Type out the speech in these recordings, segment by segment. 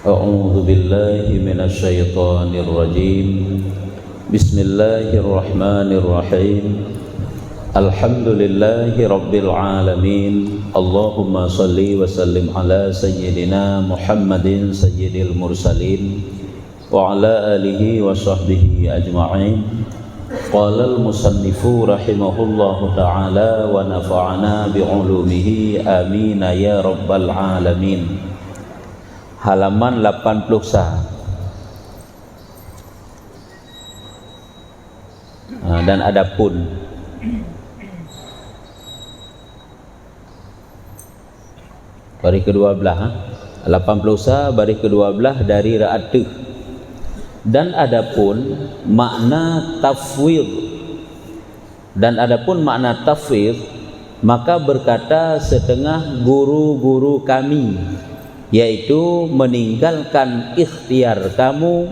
أعوذ بالله من الشيطان الرجيم بسم الله الرحمن الرحيم الحمد لله رب العالمين اللهم صل وسلم على سيدنا محمد سيد المرسلين وعلى آله وصحبه أجمعين قال المصنف رحمه الله تعالى ونفعنا بعلومه آمين يا رب العالمين. Halaman 80 dan adapun baris kedua belah 80 baris kedua belah dari ra'at dan adapun makna tafwid maka berkata setengah guru-guru kami, yaitu meninggalkan ikhtiar kamu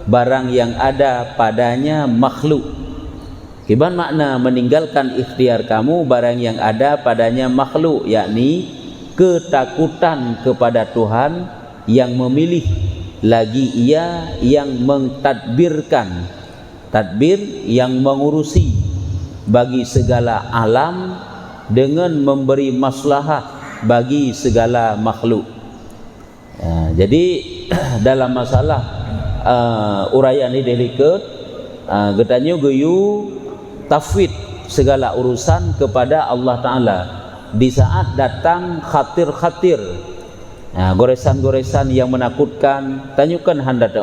barang yang ada padanya makhluk. Kiban makna meninggalkan ikhtiar kamu barang yang ada padanya makhluk, yakni ketakutan kepada Tuhan yang memilih, lagi ia yang mentadbirkan, tadbir yang mengurusi bagi segala alam dengan memberi maslahah bagi segala makhluk. Jadi dalam masalah uraian ini delikat, getanya geyu tafwid segala urusan kepada Allah Ta'ala di saat datang khatir-khatir, goresan-goresan yang menakutkan. Tanyakan hendak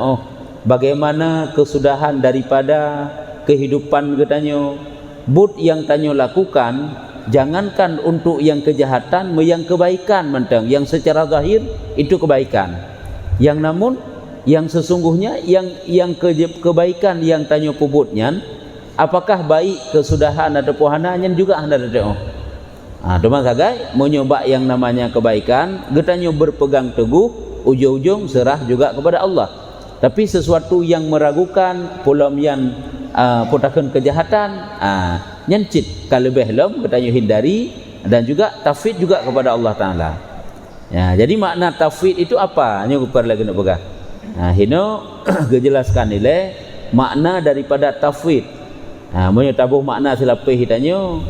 bagaimana kesudahan daripada kehidupan getanya. But yang tanyo lakukan, jangankan untuk yang kejahatan, yang kebaikan mentang, yang secara zahir itu kebaikan, yang namun yang sesungguhnya yang kebaikan yang tanyo pubutnya, apakah baik kesudahan atau pohananya juga anda ada. Teman sagai menyoba yang namanya kebaikan, getanyo berpegang teguh, ujung-ujung serah juga kepada Allah. Tapi sesuatu yang meragukan, pulam yang putakan kejahatan, nyencit kalau belum getanyo hindari, dan juga tafwid juga kepada Allah Ta'ala. Ya, jadi makna tafwid itu apa? Ini kupar lagi nak pegang. Hino kejelaskan nilai makna daripada tafwid. Menyatabuh makna silapih hitanyo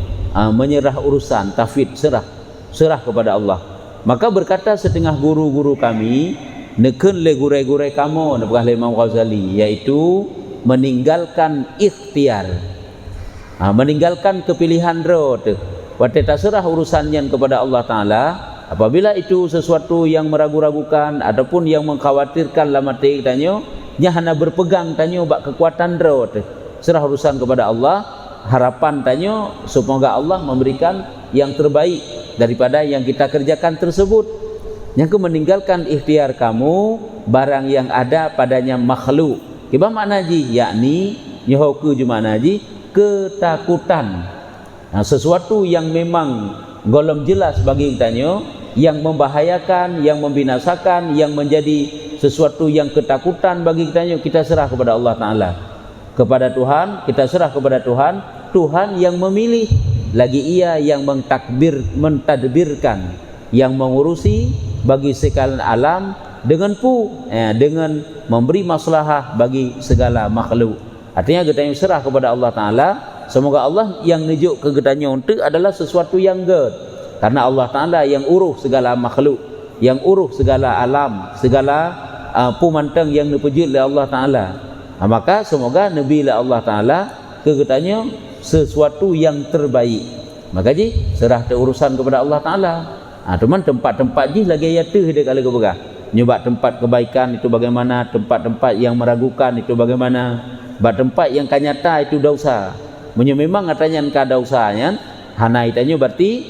menyerah urusan, tafwid serah kepada Allah. Maka berkata setengah guru-guru kami, neken le gure-gure kamu nak pegang Imam Ghazali, yaitu meninggalkan ikhtiar, meninggalkan kepilihan roh, waktu terserah urusannya kepada Allah Ta'ala. Apabila itu sesuatu yang meragu-ragukan ataupun yang mengkhawatirkan lama tanyo, hanya berpegang tanyo bak kekuatan roh, serah urusan kepada Allah. Harapan tanyo semoga Allah memberikan yang terbaik daripada yang kita kerjakan tersebut. Yang meninggalkan ikhtiar kamu barang yang ada padanya makhluk. Kiba makna ji, yakni nyohoku jumana ji ketakutan. Sesuatu yang memang golom jelas bagi tanyo, yang membahayakan, yang membinasakan, yang menjadi sesuatu yang ketakutan bagi tanyo, kita serah kepada Allah Ta'ala, kepada Tuhan. Kita serah kepada Tuhan. Tuhan yang memilih, lagi ia yang mentadbirkan, yang mengurusi bagi sekalian alam dengan dengan memberi maslahah bagi segala makhluk. Artinya kita yang serah kepada Allah Ta'ala. Semoga Allah yang nujuk ke getanya untuk adalah sesuatu yang ged, karena Allah Ta'ala yang uruh segala makhluk, yang uruh segala alam, segala pemantang yang dipujud oleh Allah Ta'ala. Maka semoga Nabi Allah Ta'ala ke getanya sesuatu yang terbaik. Maka ji serah urusan kepada Allah Ta'ala. Teman tempat-tempat ji lagi ya tu dia kalau kebegah. Nyoba tempat kebaikan itu bagaimana, tempat-tempat yang meragukan itu bagaimana, tempat yang kanyata itu dosa. Memang katanya kada usahanya, hana itanya berarti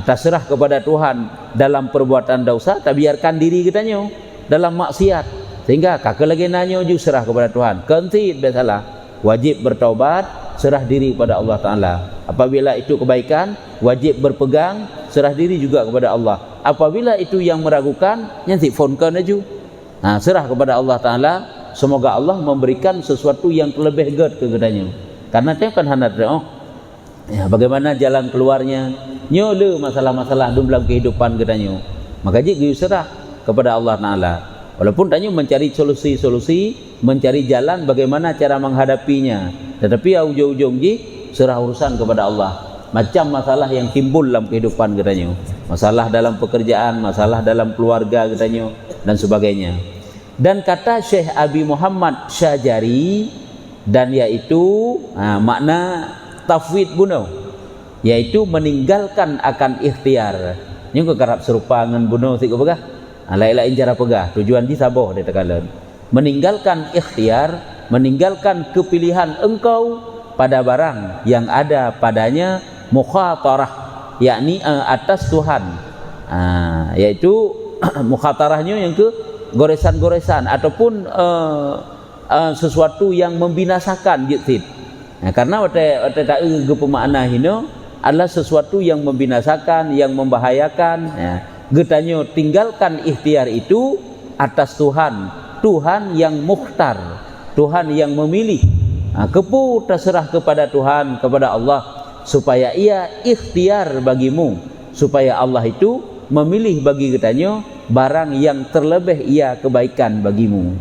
terserah kepada Tuhan dalam perbuatan dosa, tak biarkan diri kitanya dalam maksiat, sehingga kakak lagi nanya juga serah kepada Tuhan. Kentit bersalah, wajib bertaubat, serah diri kepada Allah Ta'ala. Apabila itu kebaikan, wajib berpegang, serah diri juga kepada Allah. Apabila itu yang meragukan, nanti fonkan aja, serah kepada Allah Ta'ala. Semoga Allah memberikan sesuatu yang lebih ged ke gedanya. Karena dia kan hendak bagaimana jalan keluarnya, nyole masalah-masalah dalam kehidupan gedanya. Maka jadi serah kepada Allah Ta'ala. Walaupun tanya mencari solusi-solusi, mencari jalan bagaimana cara menghadapinya. Tetapi ujung-ujung serah urusan kepada Allah. Macam masalah yang timbul dalam kehidupan katanya. Masalah dalam pekerjaan, masalah dalam keluarga katanya dan sebagainya. Dan kata Syekh Abi Muhammad Syajari, dan yaitu makna tafwid bunuh, yaitu meninggalkan akan ikhtiar. Ini kau kerap serupa dengan bunuh sik pegah. Lain-lain cara pegah. Tujuan di saboh dia tekalan. Meninggalkan ikhtiar, meninggalkan kepilihan engkau pada barang yang ada padanya mukhatarah, yakni atas Tuhan. Yaitu mukhatarahnya yang ke goresan-goresan ataupun sesuatu yang membinasakan gitu. Karena wate tak ke pemakna hino adalah sesuatu yang membinasakan, yang membahayakan. Getanya tinggalkan ikhtiar itu atas Tuhan, Tuhan yang mukhtar, Tuhan yang memilih. Kepu terserah kepada Tuhan, kepada Allah, supaya ia ikhtiar bagimu, supaya Allah itu memilih bagi getanya barang yang terlebih ia kebaikan bagimu.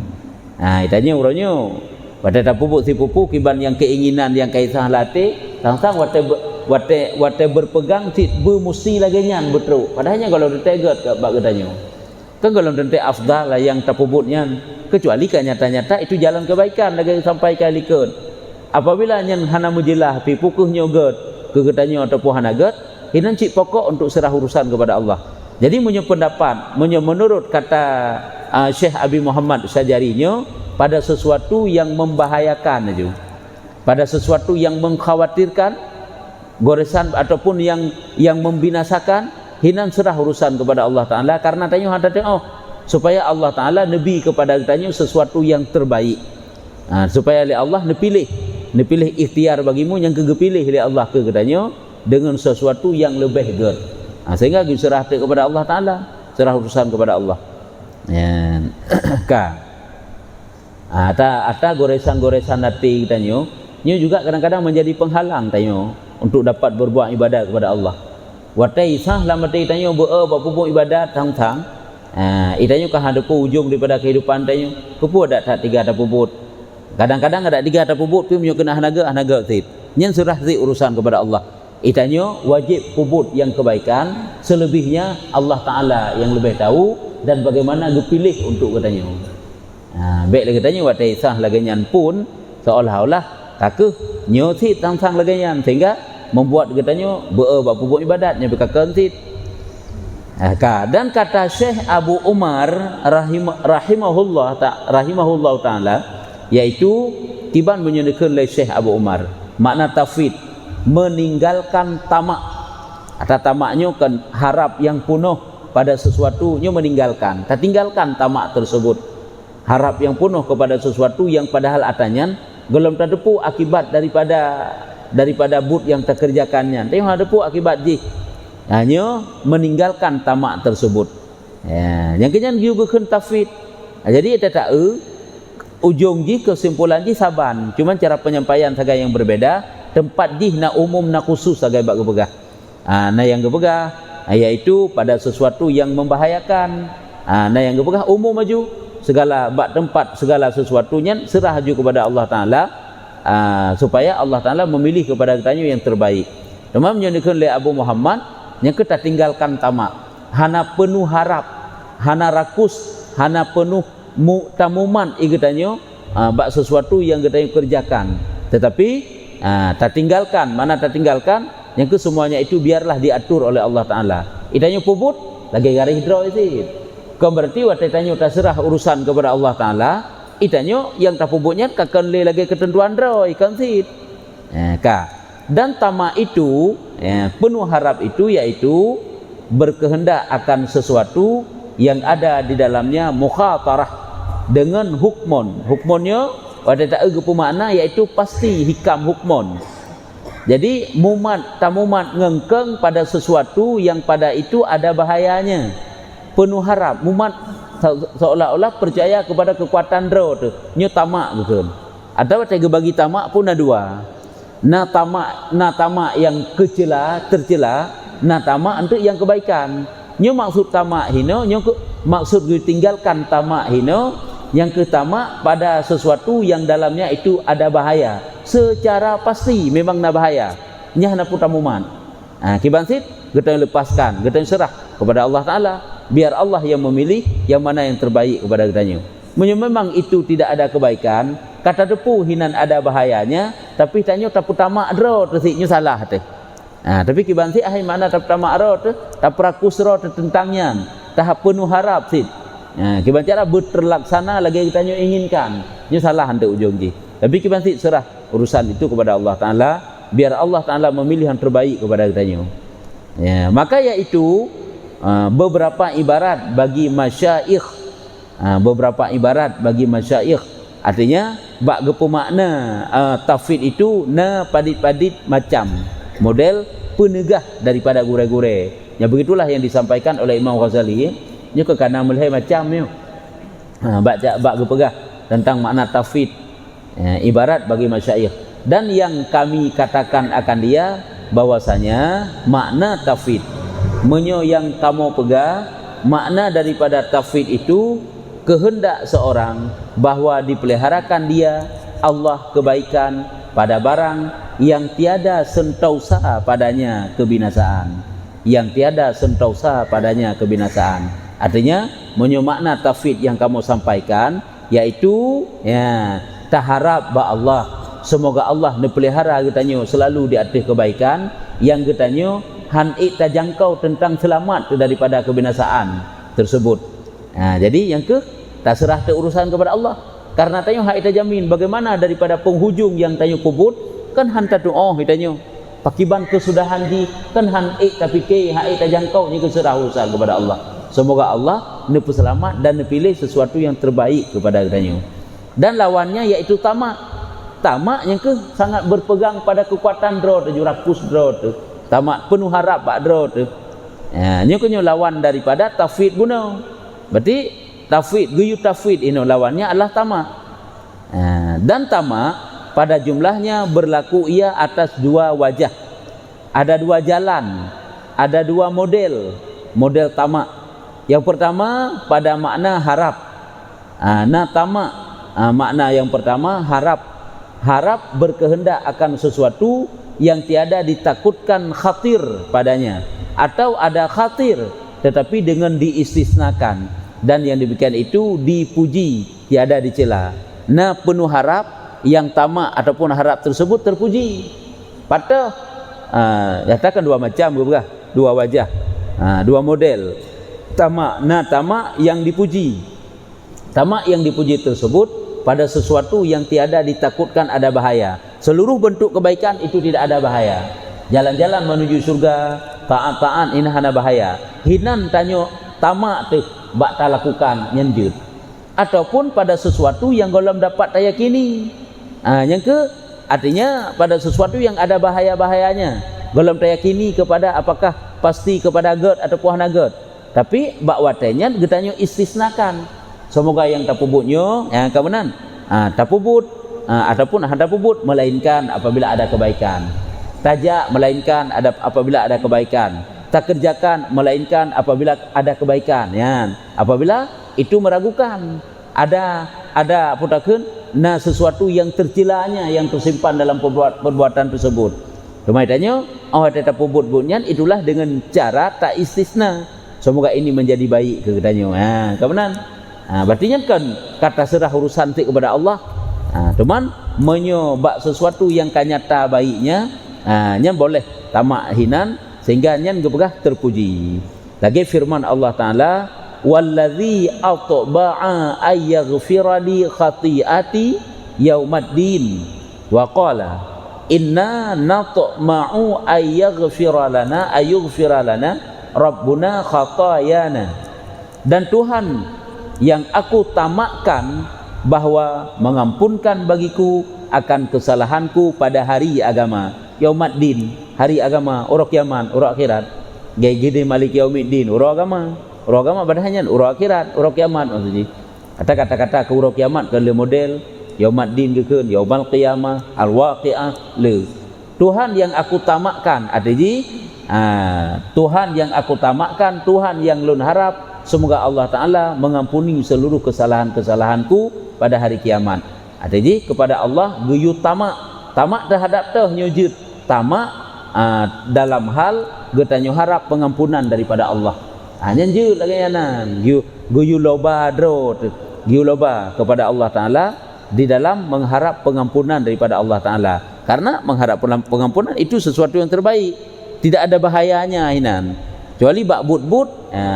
Itanya uronyo pada pupuk si pupuk kiban yang keinginan yang kaisah late tang-tang wate berpegang tit bermusi lagi nyan betul. Padahalnya kalau detegat ke bak getanya. Kan kalau dente afdal lah yang tapubutnya, kecuali kan nyata-nyata itu jalan kebaikan lagi sampai kali ikut. Apabila nyan hana mujilah pi pukuhnya get ke getanya ataupun hana get, hinan cik pokok untuk serah urusan kepada Allah. Jadi menurut kata Syekh Abi Muhammad Syajarinya, pada sesuatu yang membahayakan aja, pada sesuatu yang mengkhawatirkan, goresan ataupun yang membinasakan, hinan serah urusan kepada Allah Ta'ala. Karena tanya supaya Allah Ta'ala nabi kepada tanya sesuatu yang terbaik, supaya oleh Allah nepilih ikhtiar bagimu yang kegepilih oleh Allah ke katanya dengan sesuatu yang lebih ger. Sehingga serah kepada Allah Ta'ala, serah urusan kepada Allah. Ata goresan-goresan hati tanya ini juga kadang-kadang menjadi penghalang tanya untuk dapat berbuat ibadat kepada Allah. Watai sah lama tanya berpupuk ibadat tang-tang. Itanya kah ada ujung daripada kehidupan tanya. Kepu ada tak tiga ada puput. Kadang-kadang ada tiga ada puput tu punya kena hanaga tit. Nyen surah tit urusan kepada Allah. Itanya wajib puput yang kebaikan, selebihnya Allah Taala yang lebih tahu dan bagaimana dipilih untuk katanya. Baik lagi tanya watai sah lagi nyan pun seolah-olah takut nyotit tang-tang lagayan sehingga membuat katanya berpupuk ibadatnya berkakantit. Dan kata Syekh Abu Umar rahimahullah ta'ala, yaitu tiban menyatakan oleh Syekh Abu Umar makna tafwid, meninggalkan tamak. Atau tamaknya kan harap yang penuh pada sesuatunya, meninggalkan, tinggalkan tamak tersebut, harap yang penuh kepada sesuatu yang padahal atanyan gelom terdepu akibat daripada but yang terkerjakannya. Tengok terdepu akibat hanya meninggalkan tamak tersebut. Yang kenyan juga kan tafwid. Jadi tak ujung kesimpulan saban. Cuma cara penyampaian saga yang berbeda. Tempat nak umum nak khusus saga bak kepegah. Nah yang kepegah yaitu pada sesuatu yang membahayakan. Nah yang kepegah umum maju. Segala bak tempat segala sesuatunya serah ju kepada Allah Ta'ala, supaya Allah Ta'ala memilih kepada kitanya yang terbaik. Teman menyatakan oleh Abu Muhammad yang kita tinggalkan tamak, hana penuh harap, hana rakus, hana penuh tamuman ikatanya bak sesuatu yang kita kerjakan. Tetapi tak tinggalkan, mana tak tinggalkan yang ke semuanya itu biarlah diatur oleh Allah Ta'ala. Itanya puput lagi garis draw itu. Kau berarti waktu tanya terserah urusan kepada Allah Ta'ala, itanya yang tak pupuknya kakan lagi ketentuan draw ikan sit. Dan tamak itu, penuh harap itu yaitu berkehendak akan sesuatu yang ada di dalamnya mukhatarah dengan hukmon. Hukmonnya waktu tak ada makna yaitu pasti hikam hukmon. Jadi tamumat ngengkeng pada sesuatu yang pada itu ada bahayanya. Penuh harap, mumat seolah-olah percaya kepada kekuatan roh tu. Nyo tamak betul. Atau tega bagi tamak pun ada dua. Na tamak yang tercela, na tamak untuk yang kebaikan. Nyo maksud tamak hino, nyo maksud tinggalkan tamak hina. Yang pertama pada sesuatu yang dalamnya itu ada bahaya. Secara pasti memang nak bahaya. Nyah nak putamuman. Kibansit kita lepaskan, kita serah kepada Allah Taala. Biar Allah yang memilih yang mana yang terbaik kepada kitanya. Memang itu tidak ada kebaikan. Kata depu hinan ada bahayanya, tapi tanya tak tamak dro tersiknya salah teh. Tapi kibansit mana tak tamak dro tu, tak perakus dro tentangnya. Tahap penuh harap sit. Kiban cara berterlaksana lagi kita inginkan. Ini salah hendak ujung ji. Tapi kiban serah urusan itu kepada Allah Taala, biar Allah Taala memilih yang terbaik kepada kita. Ya, maka yaitu beberapa ibarat bagi masyayikh. Beberapa ibarat bagi masyayikh. Artinya bak gepo makna tafwid itu na padit-padit macam model penegah daripada gure-gure. Ya begitulah yang disampaikan oleh Imam Ghazali. Nya ke kana meleh macam ni. Bak gepegah tentang makna tafwid. Ibarat bagi masyayikh. Dan yang kami katakan akan dia bahwasanya makna tafwid menyo yang kamu pegang makna daripada tafwid itu kehendak seorang bahwa dipeliharakan dia Allah kebaikan pada barang yang tiada sentausa padanya kebinasaan, yang tiada sentausa padanya kebinasaan. Artinya menyo makna tafwid yang kamu sampaikan yaitu ya taharap ba Allah, semoga Allah nepelihara kitanya selalu di atas kebaikan, yang kitanya han'ik terjangkau tentang selamat daripada kebinasaan tersebut. Jadi yang ke tak serah urusan kepada Allah, karena tanya hak terjamin. Bagaimana daripada penghujung yang tanya kubut kan hantar doa kitanya pakiban kesudahan di kan han'ik tapi ke hak terjangkau ni keserah urusan kepada Allah. Semoga Allah nepu selamat dan nepilih sesuatu yang terbaik kepada kitanya. Dan lawannya yaitu tamak. Tamak yang ke sangat berpegang pada kekuatan draw tu, rakus draw tu. Tamak penuh harap bak draw tu. Nya kunyo lawan daripada tafwid guna. Berarti tafwid guyu tafwid ini lawannya adalah tamak. Dan tamak pada jumlahnya berlaku ia atas dua wajah. Ada dua jalan, ada dua model tamak. Yang pertama pada makna harap. Tamak makna yang pertama harap berkehendak akan sesuatu yang tiada ditakutkan khatir padanya, atau ada khatir tetapi dengan diistisnakan, dan yang demikian itu dipuji tiada dicela. Penuh harap yang tamak ataupun harap tersebut terpuji. Patah nyatakan dua macam juga, dua wajah, dua model tamak. Tamak yang dipuji, tamak yang dipuji tersebut pada sesuatu yang tiada ditakutkan ada bahaya. Seluruh bentuk kebaikan itu tidak ada bahaya. Jalan-jalan menuju surga, taat-taat ini hana bahaya. Hinan tanyo tamak tu bak ta lakukan nyenjut. Ataupun pada sesuatu yang golem dapat tayakini. Yang ke artinya pada sesuatu yang ada bahaya-bahayanya. Golem tayakini kepada apakah pasti kepada god atau puhana god. Tapi bak watenya getanyo istisnakan. Semoga yang tapubutnya kemudian tapubut ataupun hadapubut melainkan apabila ada kebaikan. Tajak melainkan ada apabila ada kebaikan. Tak kerjakan melainkan apabila ada kebaikan. Apabila itu meragukan ada putakeun sesuatu yang tercelanya yang tersimpan dalam perbuatan tersebut. Kemudiannya ada tapubut bunyan itulah dengan cara tak istisna. Semoga ini menjadi baik ke kitanya. Kemudian berarti kan kata serah urusan tik kepada Allah. Teman menyobak sesuatu yang kanyata baiknya, nyan boleh tamak hinan sehingga nyan gepegah terpuji. Lagi firman Allah Taala, wallazi atba'a ayyaghfira li khati'ati yaumaddin wa qala inna natma'u ayyaghfira lana Rabbuna khatayana. Dan Tuhan yang aku tamakkan bahwa mengampunkan bagiku akan kesalahanku pada hari agama yaumaddin, hari agama, urang kiamat, urang akhirat. Gede malik yaumiddin, urang agama badahnya urang akhirat, urang kiamat maksudnya. Kata-kata ke urang kiamat ke le model yaumaddin ke yaumul qiyamah, al-waqiah le. Tuhan yang aku tamakkan artinya Tuhan yang aku tamakkan, Tuhan yang lun harap semoga Allah Ta'ala mengampuni seluruh kesalahan-kesalahanku pada hari kiamat. Jadi kepada Allah geyu tamak terhadap teh nyujud tamak dalam hal getanyo harap pengampunan daripada Allah. Hanya je lagi yanan geyu loba kepada Allah Ta'ala di dalam mengharap pengampunan daripada Allah Ta'ala. Karena mengharap pengampunan itu sesuatu yang terbaik, tidak ada bahayanya hinan, kecuali bak but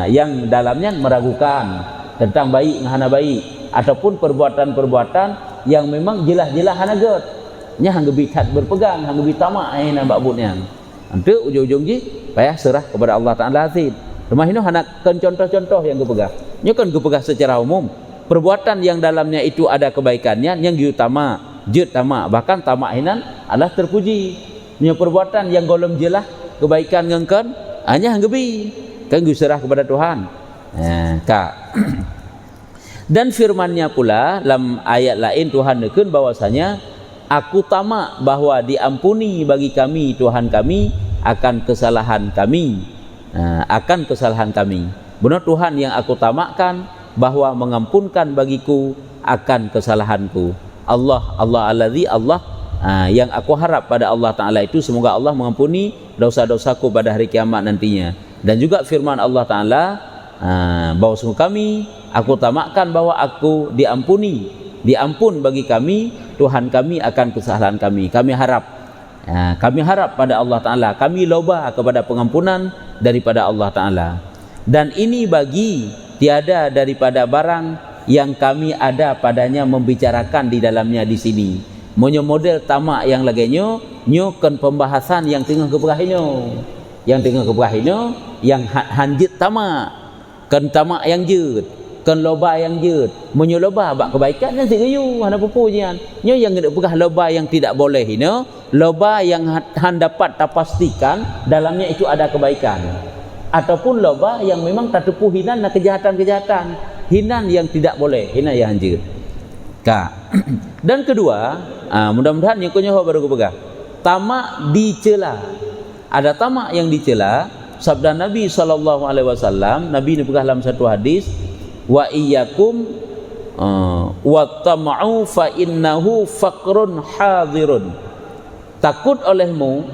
yang dalamnya meragukan tentang baik ngahana baik, ataupun perbuatan-perbuatan yang memang jelas-jelas hana get nya hang gebitat berpegang, hang gebit tamak hinan bak butnya. Nanti ujung-ujung je payah serah kepada Allah Ta'ala azid. Rumah ini hendak contoh-contoh yang gepegah. Nya kan gepegah secara umum. Perbuatan yang dalamnya itu ada kebaikannya yang utama, jut tamak, bahkan tamak hinan adalah terpuji. Nya perbuatan yang golom jelah kebaikan ngengken hanya hang gebi. Kan serah kepada Tuhan. Kak. Dan firman-Nya pula dalam ayat lain Tuhan nekeun bahwasanya aku tamak bahwa diampuni bagi kami Tuhan kami akan kesalahan kami. Akan kesalahan kami. Benar Tuhan yang aku tamakkan bahwa mengampunkan bagiku akan kesalahanku. Allah alladzi Allah yang aku harap pada Allah Ta'ala itu semoga Allah mengampuni dosa-dosaku pada hari kiamat nantinya. Dan juga firman Allah Ta'ala bahwa sungguh kami aku tamakkan bahwa aku diampun bagi kami Tuhan kami akan kesalahan kami. Kami harap pada Allah Ta'ala, kami loba kepada pengampunan daripada Allah Ta'ala. Dan ini bagi tiada daripada barang yang kami ada padanya membicarakan di dalamnya di sini. Monyo model tamak yang lagenyo kan pembahasan yang tengah keberahino. Yang tengah keberahino yang hanjit tamak. Kan tamak yang jut, kan loba yang jut. Monyo loba bak kebaikan yang tigayu hana pupujian. Nyo yang ngeuk pegah loba yang tidak boleh hino, loba yang han dapat pastikan dalamnya itu ada kebaikan. Ataupun loba yang memang tertipu hinan dan kejahatan-kejahatan, hinan yang tidak boleh, hinan yang hanjir. Dan kedua, mudah-mudahan yang kunyo baru pegang. Tamak dicela. Ada tamak yang dicela. Sabda Nabi SAW, Nabi ini pegang dalam satu hadis, wa iyyakum wa tama'u fa innahu faqrun hadirun. Takut olehmu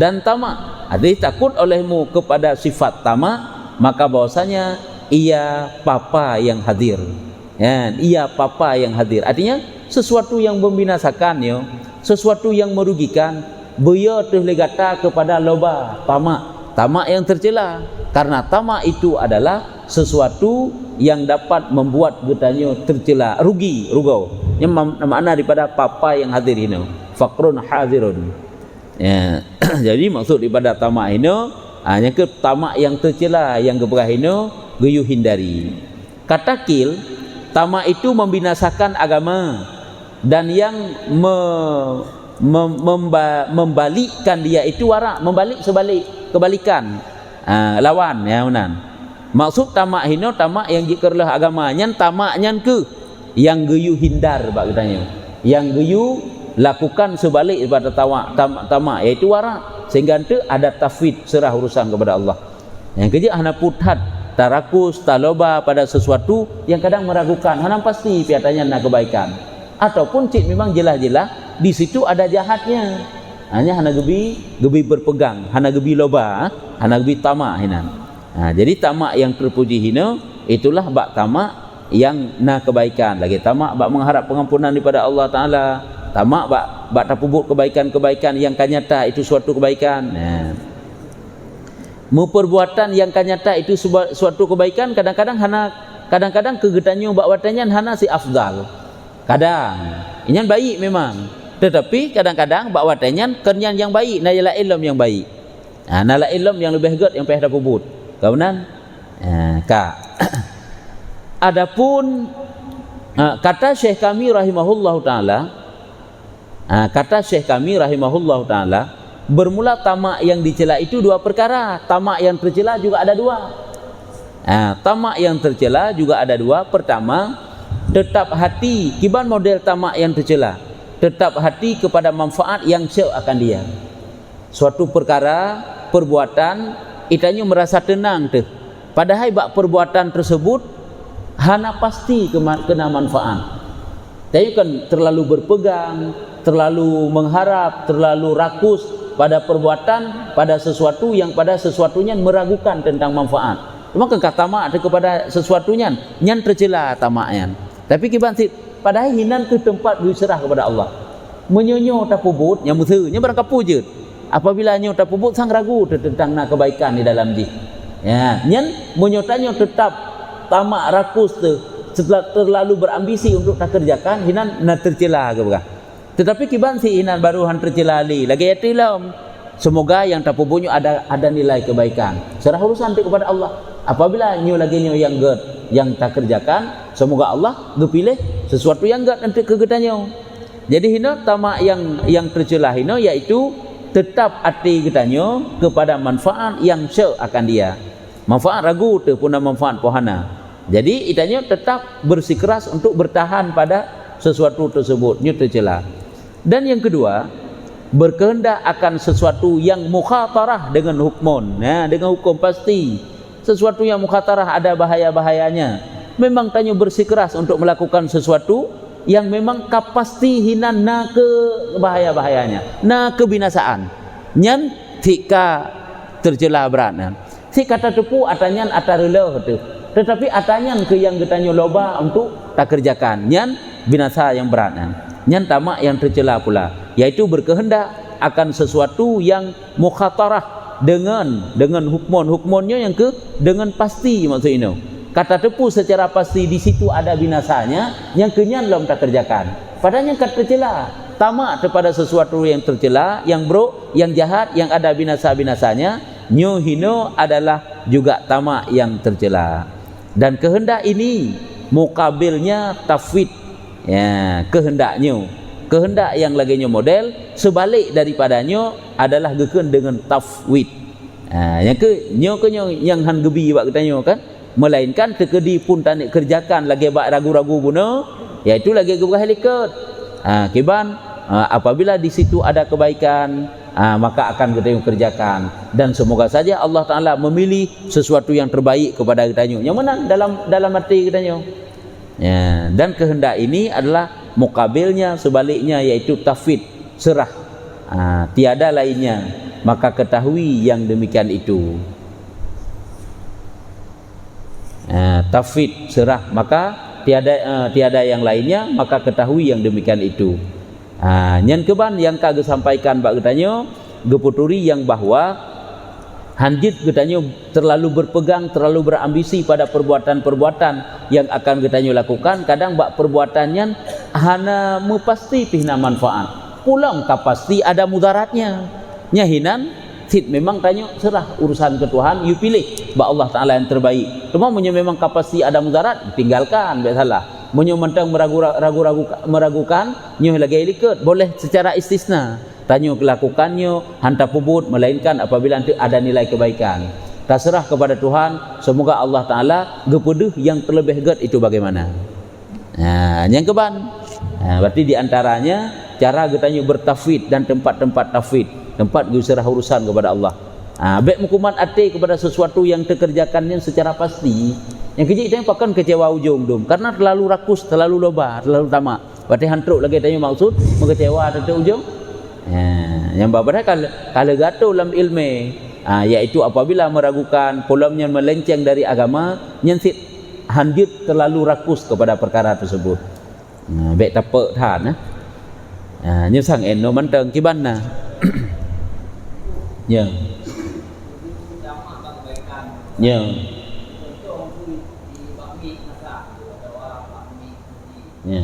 dan tamak. Jadi takut olehmu kepada sifat tamak, maka bahwasanya ia papa yang hadir. Ya, ia papa yang hadir. Artinya sesuatu yang membinasakan yo, sesuatu yang merugikan, beliau terlegata kepada loba tamak yang tercela. Karena tamak itu adalah sesuatu yang dapat membuat getanyo tercela, rugau. Yang makna daripada papa yang hadir ini, faqrun hadirun. Ya, jadi maksud daripada tamak ini hanya ke tamak yang tercela, yang geberah ini geyu hindari. Kata kil, tamak itu membinasakan agama dan yang membalikkan dia itu warak, kebalikan lawan ya unan. Maksud tamak hino tamak yang jikerlah agamanya, tamaknya ke yang geyu hindar bak katanya, yang geyu lakukan sebalik daripada tamak iaitu warak, sehingga itu ada tafwid, serah urusan kepada Allah. Yang kerja hana puthat tarakus taloba pada sesuatu yang kadang meragukan, hana pasti piatanya nak kebaikan, ataupun cik memang jelas-jelas di situ ada jahatnya, hanya hana gebi berpegang, hana gebi loba, hana gebi tamak hinan. Jadi tamak yang terpuji hina itulah bak tamak yang nak kebaikan, lagi tamak bak mengharap pengampunan daripada Allah Ta'ala, tamak bak terpubuk kebaikan-kebaikan yang kanyata itu suatu kebaikan. Memperbuatan yang kanyata itu suatu kebaikan, kadang-kadang kegetannya bak watanya hana si afdal. Kadang inyan baik memang, tetapi kadang-kadang bak watanya kenyan yang baik, nala ilm yang baik. Nala ilm yang lebih hebat yang payah terpubuk. Kaunan adapun kata Syekh kami rahimahullahu taala, bermula tamak yang dicela itu dua perkara. Tamak yang tercela juga ada dua. Tamak yang tercela juga ada dua. Pertama, tetap hati kiban model tamak yang tercela, tetap hati kepada manfaat yang syek akan dia. Suatu perkara perbuatan itanya merasa tenang tuh padahal bak perbuatan tersebut hana pasti kena manfaat. Tapi kan terlalu berpegang, terlalu mengharap, terlalu rakus pada perbuatan, pada sesuatu yang pada sesuatunya meragukan tentang manfaat. Maka tamak kepada sesuatunya nyan tercela tamaknya. Tapi kibansit padahal hinan ke tempat berserah kepada Allah. Menyonyo tapubut yang musuhnya barang kapujut. Apabila nyo tapubut sang ragu tentang kebaikan di dalam diri. Ya, nyan menyotanya tetap tamak rakus tu setelah terlalu berambisi untuk tak kerjakan hinan nak tercela ke bukan. Tetapi kiban si hinan baru han tercela lagi yatilam. Semoga yang tapubutnya ada nilai kebaikan. Serah urusan kepada Allah. Apabila nyo lagi nyo yang ged yang tak kerjakan, semoga Allah pilih sesuatu yang ged nanti kegetannya. Jadi hina tamak yang tercela hina iaitu tetap hati kitanya kepada manfaat yang syek akan dia. Manfaat ragu tu pun manfaat pohana. Jadi itanya tetap bersikeras untuk bertahan pada sesuatu tersebut nya tercela. Dan yang kedua, berkehendak akan sesuatu yang mukhatarah dengan hukmun. Nah, dengan hukum pasti. Sesuatu yang mukhatarah ada bahaya-bahayanya. Memang tanya bersikeras untuk melakukan sesuatu yang memang kapasti hinan na ke bahaya-bahayanya, na kebinasaan. Nyan tika tercela beratnya. Si kata tepu atanyan atarela tu. Tetapi atanyan ke yang getanyo loba untuk tak kerjakan. Nyan binasa yang beratnya. Nyan tamak yang tercela pula, yaitu berkehendak akan sesuatu yang mukhatarah dengan hukmonnya yang ke dengan pasti maksud ini. Kata tepu secara pasti di situ ada binasanya, yang kenyan belum tak kerjakan. Padahal yang kata tercela, tamak kepada sesuatu yang tercela, yang buruk, yang jahat, yang ada binasa-binasanya, nyo hino adalah juga tamak yang tercela. Dan kehendak ini mukabilnya tafwid. Ya, kehendak yang laginya model sebalik daripadanya adalah geken dengan tafwid. Yang ke nyo yang han gebi bak katanya kan, melainkan tekedi pun tak nak kerjakan lagi bak ragu-ragu guna, iaitu lagi gebah helikat. Kiban apabila di situ ada kebaikan, maka akan kita kerjakan. Dan semoga saja Allah Taala memilih sesuatu yang terbaik kepada kita. Yang mana dalam hati kita. Ya, dan kehendak ini adalah mukabilnya sebaliknya, yaitu tafwid, serah. Tiada lainnya, maka ketahui yang demikian itu. Tafwid, serah, maka tiada yang lainnya, maka ketahui yang demikian itu. Nyan keban yang kage sampaikan bak getanyo geputuri yang bahwa hanjit getanyo terlalu berpegang, terlalu berambisi pada perbuatan-perbuatan yang akan getanyo lakukan. Kadang bak perbuatannya hana mepasti pihna manfaat, pulang kapasti ada mudaratnya. Nyahinan sit memang tanyo serah urusan ke Tuhan, you pilih bak Allah Taala yang terbaik. Cuma munyo memang kapasti ada mudarat, tinggalkan, biasalah. Munyo mentang meragukan, nyo lagi liket, boleh secara istisna. Tanyo lakukannya hantar pubut, melainkan apabila nanti ada nilai kebaikan. Terserah kepada Tuhan, semoga Allah Taala gepeduh yang terlebih ged itu bagaimana. Yang keban. Berarti diantaranya cara getanyo bertafwid dan tempat-tempat tafwid, tempat serah urusan kepada Allah. Baik mukuman ate kepada sesuatu yang terkerjakannya secara pasti. Yang kejik itu pakan kecewa ujung dum, karena terlalu rakus, terlalu loba, terlalu tamak. Berarti hantruk lagi tanya maksud mengecewa atau ujung. Yang berbeda kalau gato dalam ilmu, yaitu apabila meragukan, polamnya melenceng dari agama, nyensit hanjut terlalu rakus kepada perkara tersebut. Baik tapak tahan. Nyusang eno manteng kibanna. Ya. Ya. Ya.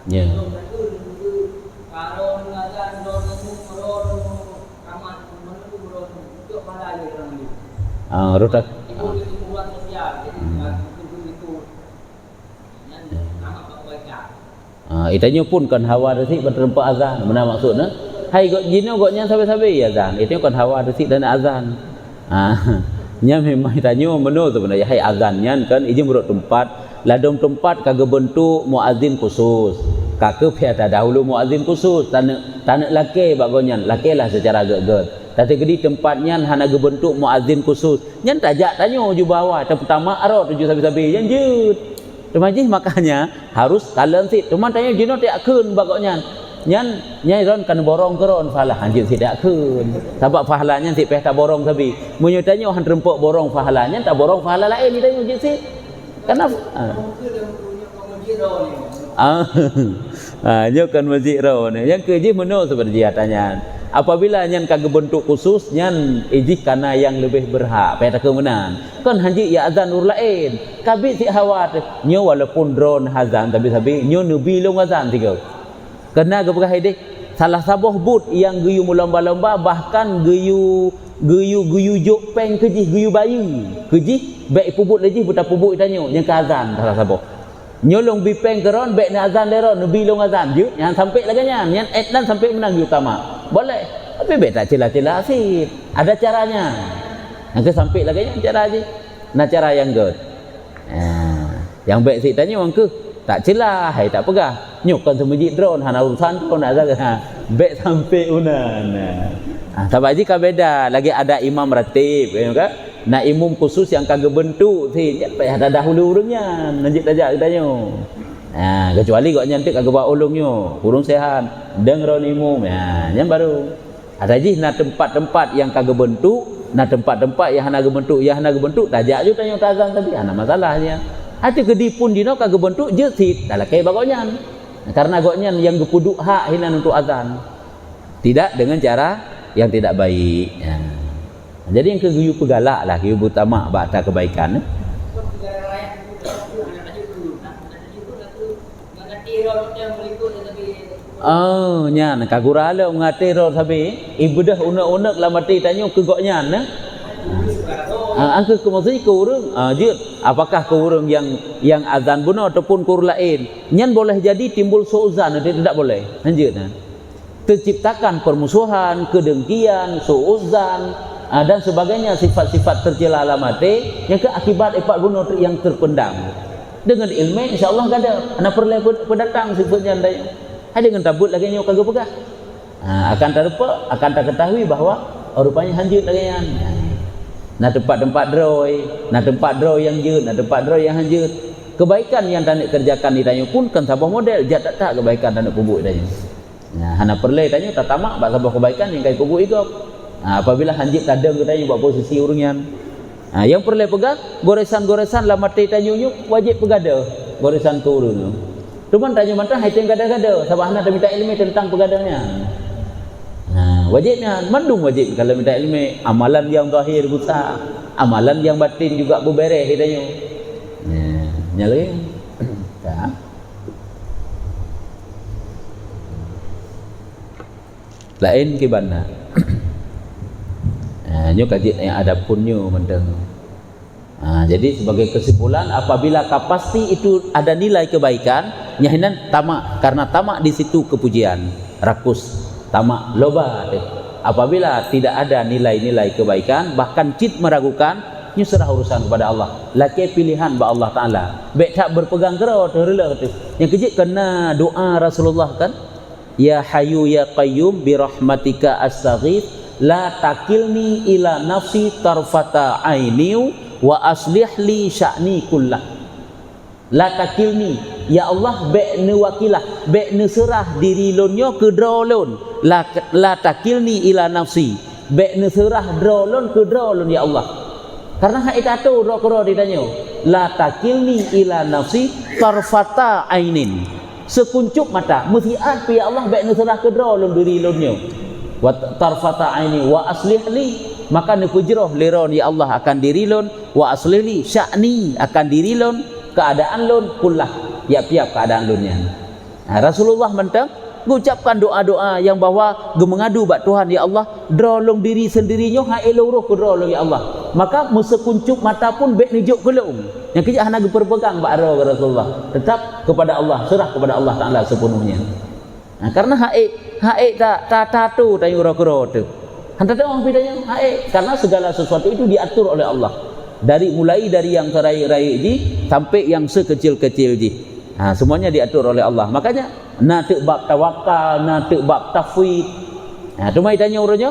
Ya. Rotak. Itanya pun kan hawa resik bertempat azan. Mana maksudnya? Hai gok jino goknya sabi-sabi azan. Itu kan hawa resik dan azan. Nya memang tanya menu sebenarnya hai azannya kan izin menurut tempat ladom tempat kagak bentuk muazin khusus. kakak pihak dahulu muazin khusus tanah laki bagonyan laki lah secara geget tapi di tempatnya hana gebentuk muazin khusus nyan tajak tanyo ju bawah pertama arot tuju sabi-sabi yang jut temajih makanya harus kalen sit teman tanya jino tak keun bagonyan nyan nyai ron kan borong keron falah anjir tidak keun sebab fahalanya si peh tak borong sabi munyo tanyo han rempok borong fahalanya tak borong fahala lain ni tanyo jit sit kenapa nyokan masjid ro ni yang keji meno seperti tanya apabila nyan kagak bentuk khusus nyan ijih kana yang lebih berhak pada kemenang kan haji ya azan nur lain kabit si hawat nyo walaupun drone hazan tapi nyo nabi long azan tiga kena gepegah ide salah sabuh but yang geyu melomba-lomba bahkan geyu jok peng kejih geyu bayi kejih baik pubut lejih buta pubut tanyo yang ke azan salah sabuh nyolong bipeng keron baik na azan deron nabi long azan je yang sampai laganya yang etlan sampai menang utama boleh tapi baik tak celah-celah sih ada caranya yang ke sampai laganya cara aja nah cara yang good yang baik sih tanya orang ke tak celah hai tak pegah nyukan semajik drone hana urusan drone azan baik sampai unan sebab jika beda lagi ada imam ratib kan nak imam khusus yang kagak bentuk sih payah ada dahulu urungnya nanti tajak tanya kecuali kok nyantik kagak bawa ulungnya urung sehat dengron imam yang baru ada jih na tempat-tempat yang kagak bentuk na tempat-tempat yang hana bentuk tajak juga tanya tazan tadi hana masalahnya hati gedi pun dino kagak bentuk je sit dalah kayak bagonyan karena goknyan yang gepuduk hak hinan untuk azan tidak dengan cara yang tidak baik jadi yang keguyu pegalak lah keguyu utama bakta kebaikan nyan kagurala ngate ro sabi ibadah unak-unak lah mati tanyo ke goknyan angke ke maksud ke urang jut apakah ke urang yang azan bunuh ataupun kur lain nyan boleh jadi timbul suuzan tidak boleh lanjut terciptakan permusuhan kedengkian suuzan dan sebagainya sifat-sifat tercela alamate yang ke akibat ipat bunuh yang terpendam dengan ilmu insyaallah gak ada ana perlu pendatang sifatnya andai ada dengan tabut lagi nyok kagak pegah akan terpa akan tak ketahui bahawa rupanya hanjut lagi yang nah tempat-tempat droi yang jut nah tempat droi yang hanjut kebaikan yang tanik kerjakan di tanya pun kan sabah model jat tak kebaikan tanik kubuk tanya hana perlu tanya tak tamak bak sabah kebaikan yang kai kubuk igop apabila hanjit kadang kita buat posisi urungan yang perlu pegang goresan-goresan lah mati tanyunyuk wajib pegada goresan ke urun cuman tanya mantah hai teng gada-gada sabah hana minta ilmu tentang pegadanya wajibnya mandung wajib kalau minta ilmu amalan yang zahir buta amalan yang batin juga berberes hidanyo nyala tak lain ke bana nyo kaji yang ada punyo mendeng jadi sebagai kesimpulan apabila kapasti itu ada nilai kebaikan nyahinan tamak karena tamak di situ kepujian rakus tamak loba apabila tidak ada nilai-nilai kebaikan bahkan cit meragukan nyo serah urusan kepada Allah laki pilihan ba Allah taala baik tak berpegang kera terela tu yang kejik kena doa Rasulullah kan ya hayyu ya qayyum bi rahmatika astaghits la takilni ila nafsi tarfata ainiu wa aslih li sya'ni kullah la takilni ya Allah be'ne wakilah be'ne serah diri lonyo ke drolon la takilni ila nafsi be'ne serah drolon ke drolon ya Allah karena hak itu ro kero ditanya la takilni ila nafsi tarfata ainin sekuncup mata mutiat ya Allah be'ne serah ke drolon diri lonyo wa tarfata aini wa aslih li maka nukujroh liron ya Allah akan dirilon wa aslih li sya'ni akan dirilon keadaan lon kullah tiap-tiap keadaan lonnya Rasulullah mentang mengucapkan doa-doa yang bahwa mengadu bak Tuhan ya Allah drolong diri sendirinya ha eloroh ke drolong ya Allah maka musekuncup mata pun bek nijuk kelung yang kejak hana berpegang bak Rasulullah tetap kepada Allah serah kepada Allah Taala sepenuhnya karena haik tak tatu tayu rokro tu. Hantar orang bedanya haik karena segala sesuatu itu diatur oleh Allah. Mulai dari yang serai-rai ji sampai yang sekecil-kecil ji. Semuanya diatur oleh Allah. Makanya nak bab tawakal, nak bab tafwid. Tu mai tanya urutnya.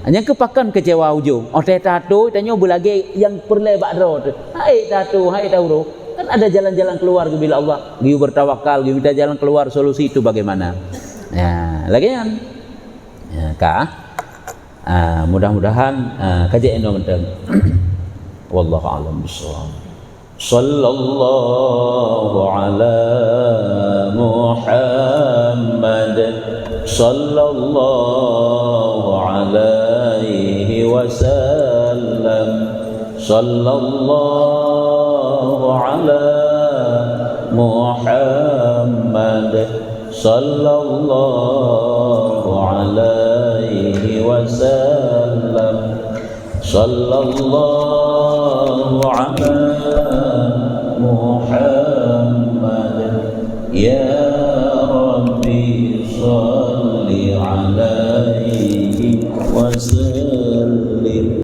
Hanya kepakan kecewa ujung. Teh tatu tanya belagi yang perle bakro tu. Hai tatu, hai tauro. Kan ada jalan-jalan keluar bila Allah. Giu bertawakal, giu minta jalan keluar, solusi itu bagaimana? Lagi kan? Mudah-mudahan kajian itu betul. Wallahu a'lam bishawab. Sallallahu ala Muhammad sallallahu alaihi wasallam. Sallallahu ala Muhammad sallallahu alaihi wasallam. Sallallahu ala Muhammad ya